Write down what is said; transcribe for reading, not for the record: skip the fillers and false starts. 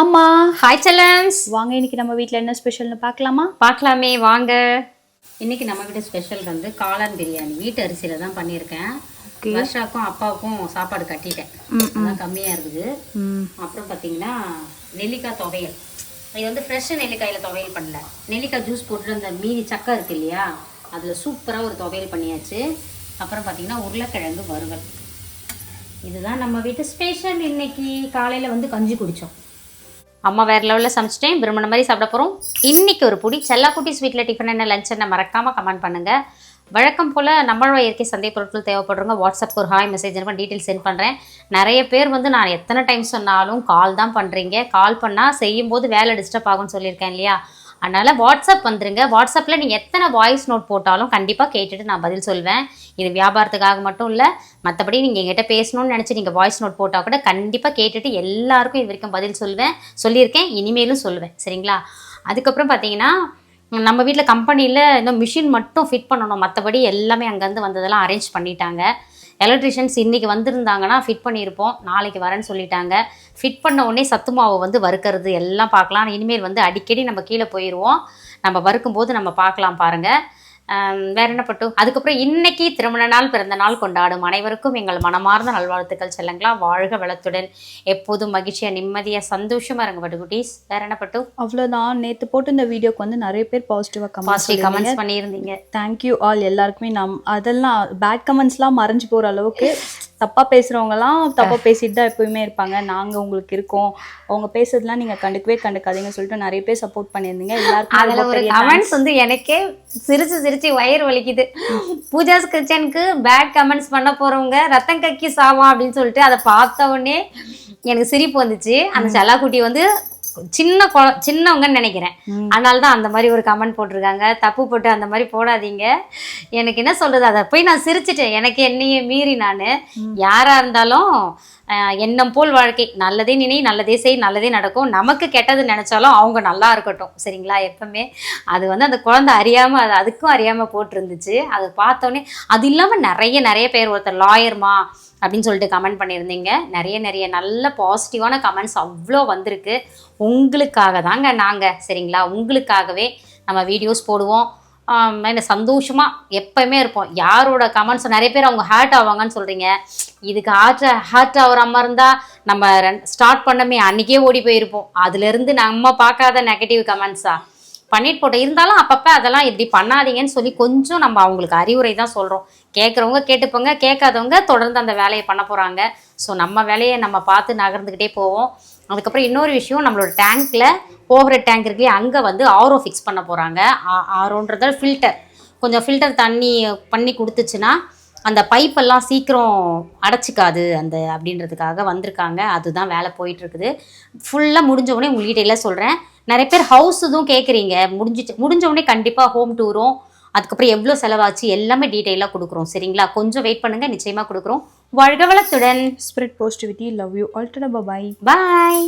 அம்மா ஹாய் செல்லம்ஸ், வாங்க. இன்னைக்கு நம்ம வீட்டில் என்ன ஸ்பெஷல்னு பார்க்கலாமா? பார்க்கலாமே வாங்க. இன்னைக்கு நம்ம வீட்டு ஸ்பெஷல் வந்து காளான் பிரியாணி. வீட்டு அரிசியில் தான் பண்ணியிருக்கேன். வர்ஷாக்கும் அப்பாவுக்கும் சாப்பாடு கட்டிட்டேன், அதான் கம்மியாக இருக்குது. அப்புறம் பார்த்தீங்கன்னா நெல்லிக்காய் துவையல். இது வந்து ஃப்ரெஷ்ஷு நெல்லிக்காயில் துவையல் பண்ணல, நெல்லிக்காய் ஜூஸ் போட்டு அந்த மீதி சக்கை இருக்கு இல்லையா, அதில் சூப்பராக ஒரு துவையல் பண்ணியாச்சு. அப்புறம் பார்த்தீங்கன்னா உருளைக்கிழங்கு வறுவல். இதுதான் நம்ம வீட்டு ஸ்பெஷல். இன்னைக்கு காலையில் வந்து கஞ்சி குடித்தோம். அம்மா வேறு லெவலில் சமைச்சிட்டேன், விரும்பின மாதிரி சாப்பிட போகிறோம். இன்றைக்கி ஒரு புடி செல்லாக்குட்டி ஸ்வீட்டில் டிஃபன் என்ன லஞ்ச் என்ன மறக்காமல் கமெண்ட் பண்ணுங்கள். வழக்கம் போல் நம்மளோட இயற்கை சந்தை பொருட்கள் தேவைப்படுறவங்க வாட்ஸ்அப்புக்கு ஒரு ஹாய் மெசேஜ் அனுப்ப டீட்டெயில் சென்ட் பண்ணுறேன். நிறைய பேர் வந்து நான் எத்தனை டைம் சொன்னாலும் கால் தான் பண்ணுறீங்க. கால் பண்ணால் செய்யும்போது வேலை டிஸ்டர்ப் ஆகும்னு சொல்லியிருக்கேன் இல்லையா, அதனால் வாட்ஸ்அப் வந்துருங்க. வாட்ஸ்அப்பில் நீங்கள் எத்தனை வாய்ஸ் நோட் போட்டாலும் கண்டிப்பாக கேட்டுட்டு நான் பதில் சொல்வேன். இது வியாபாரத்துக்காக மட்டும் இல்லை, மற்றபடி நீங்கள் எங்கிட்ட பேசணும்னு நினச்சி நீங்கள் வாய்ஸ் நோட் போட்டால் கூட கண்டிப்பாக கேட்டுட்டு எல்லாருக்கும் இது வரைக்கும் பதில் சொல்லியிருக்கேன், இனிமேலும் சொல்லுவேன். சரிங்களா? அதுக்கப்புறம் பார்த்தீங்கன்னா நம்ம வீட்டில் கம்பெனியில் இந்த மிஷின் மட்டும் ஃபிட் பண்ணணும், மற்றபடி எல்லாமே அங்கேருந்து வந்ததெல்லாம் அரேஞ்ச் பண்ணிட்டாங்க. எலக்ட்ரிஷியன்ஸ் இன்றைக்கி வந்திருந்தாங்கன்னா ஃபிட் பண்ணியிருப்போம், நாளைக்கு வரேன்னு சொல்லிட்டாங்க. ஃபிட் பண்ண உடனே சத்து மாவு வந்து வறுக்கிறது எல்லாம் பார்க்கலாம். இனிமேல் வந்து அடிக்கடி நம்ம கீழே போயிடுவோம், நம்ம வறுக்கும்போது நம்ம பார்க்கலாம் பாருங்கள். வேற என்ன பட்டு. அதுக்கப்புறம் இன்னைக்கு திருமண நாள் பிறந்த நாள் கொண்டாடும் அனைவருக்கும் எங்கள் மனமார்ந்த நல்வாழ்த்துக்கள் செல்லுங்களா. வாழ்க வளத்துடன் எப்போதும் மகிழ்ச்சியாக நிம்மதியாக சந்தோஷமாக இருங்க பட்டுக்குட்டீஸ். வேற என்ன பட்டு. அவ்வளோதான். நேற்று போட்டு இந்த வீடியோக்கு வந்து நிறைய பேர் பாசிட்டிவாக கமெண்ட்ஸ் பண்ணியிருந்தீங்க. தேங்க்யூ ஆல் எல்லாருக்குமே. அதெல்லாம் பேட் கமெண்ட்ஸ்லாம் மறைஞ்சு போகிற அளவுக்கு தப்பாக பேசுகிறவங்கலாம் தப்பாக பேசிட்டு தான் எப்போயுமே இருப்பாங்க. நாங்கள் உங்களுக்கு இருக்கோம், அவங்க பேசுறதுலாம் நீங்கள் கண்டுக்காதீங்கன்னு சொல்லிட்டு நிறைய பேர் சப்போர்ட் பண்ணியிருந்தீங்க. எல்லாருக்கும் கமெண்ட்ஸ் வந்து எனக்கே சிரிச்சு வயிறு வலிக்குது. பூஜாஸ் கிச்சனுக்கு பேட் கமெண்ட்ஸ் பண்ண போறவங்க ரத்தம் கக்கி சாவம் அப்படின்னு சொல்லிட்டு அதை பார்த்த உடனே எனக்கு சிரிப்பு வந்துச்சு. அந்த செல்லாக்குட்டி வந்து சின்னவங்கன்னு நினைக்கிறேன், அதனால தான் அந்த மாதிரி ஒரு கமெண்ட் போட்டிருக்காங்க. தப்பு போட்டு அந்த மாதிரி போடாதீங்க. எனக்கு என்ன சொல்றது, அதை போய் நான் சிரிச்சிட்டேன். எனக்கு என்னையே மீறி நான் யாரா இருந்தாலும் எண்ணம் போல் வாழ்க்கை, நல்லதே நினை நல்லதே செய் நல்லதே நடக்கும். நமக்கு கெட்டது நினைச்சாலும் அவங்க நல்லா இருக்கட்டும். சரிங்களா? எப்பவுமே அது வந்து அந்த குழந்தை அறியாமல் அது அதுக்கும் அறியாமல் போட்டிருந்துச்சு. அதை பார்த்தோன்னே அது இல்லாமல் நிறைய பேர் ஒருத்தர் லாயர்மா அப்படின்னு சொல்லிட்டு கமெண்ட் பண்ணியிருந்தீங்க. நிறைய நல்ல பாசிட்டிவான கமெண்ட்ஸ் அவ்வளோ வந்திருக்கு. உங்களுக்காக தாங்க நாங்கள். சரிங்களா? உங்களுக்காகவே நம்ம வீடியோஸ் போடுவோம். என்ன சந்தோஷமாக எப்போயுமே இருப்போம். யாரோட கமெண்ட்ஸ் நிறைய பேர் அவங்க ஹேர்ட் ஆவாங்கன்னு சொல்கிறீங்க. இதுக்கு ஹேர்ட் ஆகிற அம்மா இருந்தால் நம்ம ஸ்டார்ட் பண்ணமே அன்றைக்கே ஓடி போயிருப்போம். அதுலேருந்து நம்ம பார்க்காத நெகட்டிவ் கமெண்ட்ஸா பண்ணிட்டு போட்டோம். இருந்தாலும் அப்பப்போ அதெல்லாம் இப்படி பண்ணாதீங்கன்னு சொல்லி கொஞ்சம் நம்ம அவங்களுக்கு அறிவுரை தான் சொல்கிறோம். கேட்குறவங்க கேட்டுப்போங்க, கேட்காதவங்க தொடர்ந்து அந்த வேலையை பண்ண போகிறாங்க. ஸோ நம்ம வேலையை நம்ம பார்த்து நகர்ந்துக்கிட்டே போவோம். அதுக்கப்புறம் இன்னொரு விஷயம், நம்மளோட டேங்க்கில் ஓவர டேங்க் இருக்கு, அங்கே வந்து ஆரோ ஃபிக்ஸ் பண்ண போகிறாங்க. ஆரோன்றத கொஞ்சம் ஃபில்டர் தண்ணி பண்ணி கொடுத்துச்சுன்னா அந்த பைப்பெல்லாம் சீக்கிரம் அடைச்சிக்காது அப்படின்றதுக்காக வந்திருக்காங்க. அதுதான் வேலை போயிட்டுருக்குது. ஃபுல்லாக முடிஞ்சவொடனே உங்கள்கிட்ட எல்லாம் சொல்கிறேன். நிறைய பேர் ஹவுஸ் இதுவும் கேட்குறீங்க. முடிஞ்சவொடனே கண்டிப்பாக ஹோம் டூரும் அதுக்கப்புறம் எவ்வளோ செலவாச்சு எல்லாமே டீட்டெயிலாக கொடுக்குறோம். சரிங்களா? கொஞ்சம் வெயிட் பண்ணுங்கள், நிச்சயமாக கொடுக்குறோம். வாழ்க வளத்துடன். Spirit positivity. Love you all. Tata. Bye. Bye.